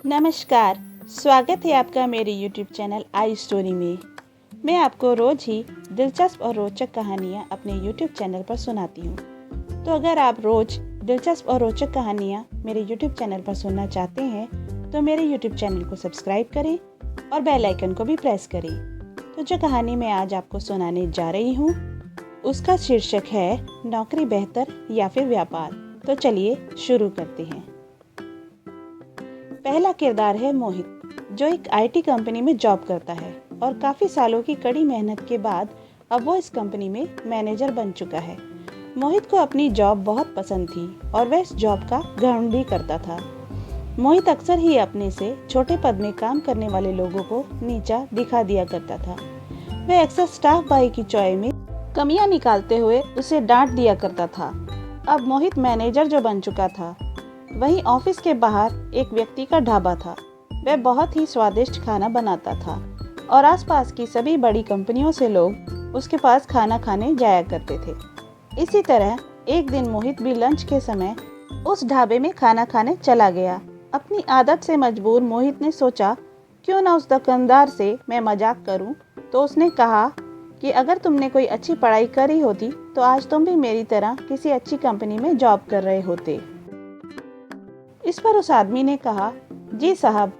नमस्कार। स्वागत है आपका मेरे YouTube चैनल आई स्टोरी में। मैं आपको रोज़ ही दिलचस्प और रोचक कहानियाँ अपने YouTube चैनल पर सुनाती हूँ। तो अगर आप रोज़ दिलचस्प और रोचक कहानियाँ मेरे YouTube चैनल पर सुनना चाहते हैं तो मेरे YouTube चैनल को सब्सक्राइब करें और बेल आइकन को भी प्रेस करें। तो जो कहानी मैं आज आपको सुनाने जा रही हूँ उसका शीर्षक है नौकरी बेहतर या फिर व्यापार। तो चलिए शुरू करते हैं। पहला किरदार है मोहित, जो एक आईटी कंपनी में जॉब करता है और काफ़ी सालों की कड़ी मेहनत के बाद अब वो इस कंपनी में मैनेजर बन चुका है। मोहित को अपनी जॉब बहुत पसंद थी और वह इस जॉब का ग्रहण भी करता था। मोहित अक्सर ही अपने से छोटे पद में काम करने वाले लोगों को नीचा दिखा दिया करता था। वह अक्सर स्टाफ भाई की चॉय में कमियां निकालते हुए उसे डांट दिया करता था। अब मोहित मैनेजर जो बन चुका था, वहीं ऑफिस के बाहर एक व्यक्ति का ढाबा था। वह बहुत ही स्वादिष्ट खाना बनाता था और आसपास की सभी बड़ी कंपनियों से लोग उसके पास खाना खाने जाया करते थे। इसी तरह एक दिन मोहित भी लंच के समय उस ढाबे में खाना खाने चला गया। अपनी आदत से मजबूर मोहित ने सोचा, क्यों ना उस दुकानदार से मैं मजाक करूं। तो उसने कहा कि अगर तुमने कोई अच्छी पढ़ाई करी होती तो आज तुम भी मेरी तरह किसी अच्छी कंपनी में जॉब कर रहे होते। इस पर उस आदमी ने कहा, जी साहब,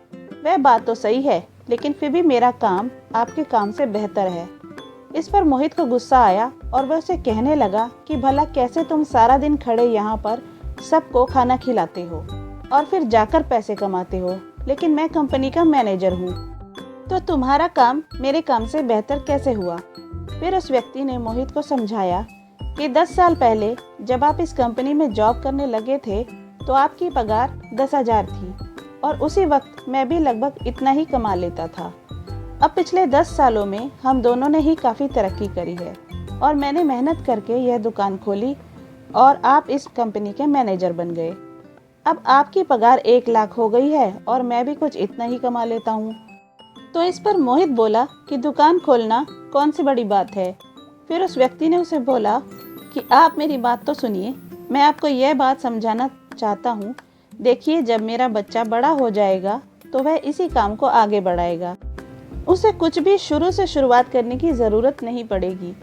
वह बात तो सही है, लेकिन फिर भी मेरा काम आपके काम से बेहतर है। इस पर मोहित को गुस्सा आया और वह उसे कहने लगा कि भला कैसे तुम सारा दिन खड़े यहाँ पर सबको खाना खिलाते हो और फिर जाकर पैसे कमाते हो, लेकिन मैं कंपनी का मैनेजर हूँ, तो तुम्हारा काम मेरे काम से बेहतर कैसे हुआ। फिर उस व्यक्ति ने मोहित को समझाया कि 10 साल पहले जब आप इस कंपनी में जॉब करने लगे थे तो आपकी पगार 10,000 थी और उसी वक्त मैं भी लगभग इतना ही कमा लेता था। अब पिछले 10 सालों में हम दोनों ने ही काफ़ी तरक्की करी है और मैंने मेहनत करके यह दुकान खोली और आप इस कंपनी के मैनेजर बन गए। अब आपकी पगार 1 लाख हो गई है और मैं भी कुछ इतना ही कमा लेता हूँ। तो इस पर मोहित बोला कि दुकान खोलना कौन सी बड़ी बात है। फिर उस व्यक्ति ने उसे बोला कि आप मेरी बात तो सुनिए, मैं आपको यह बात समझाना चाहता हूँ। देखिए, जब मेरा बच्चा बड़ा हो जाएगा तो वह इसी काम को आगे बढ़ाएगा। उसे कुछ भी शुरू से शुरुआत करने की ज़रूरत नहीं पड़ेगी।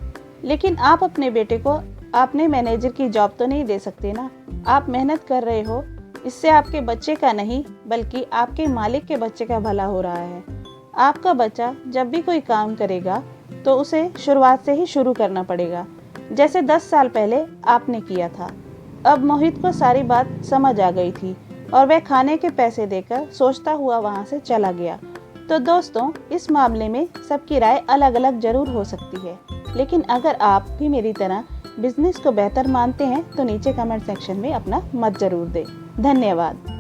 लेकिन आप अपने बेटे को आपने मैनेजर की जॉब तो नहीं दे सकते ना। आप मेहनत कर रहे हो, इससे आपके बच्चे का नहीं बल्कि आपके मालिक के बच्चे का भला हो रहा है। आपका बच्चा जब भी कोई काम करेगा तो उसे शुरुआत से ही शुरू करना पड़ेगा, जैसे 10 साल पहले आपने किया था। अब मोहित को सारी बात समझ आ गई थी और वह खाने के पैसे देकर सोचता हुआ वहां से चला गया। तो दोस्तों, इस मामले में सबकी राय अलग अलग जरूर हो सकती है, लेकिन अगर आप भी मेरी तरह बिजनेस को बेहतर मानते हैं तो नीचे कमेंट सेक्शन में अपना मत जरूर दें। धन्यवाद।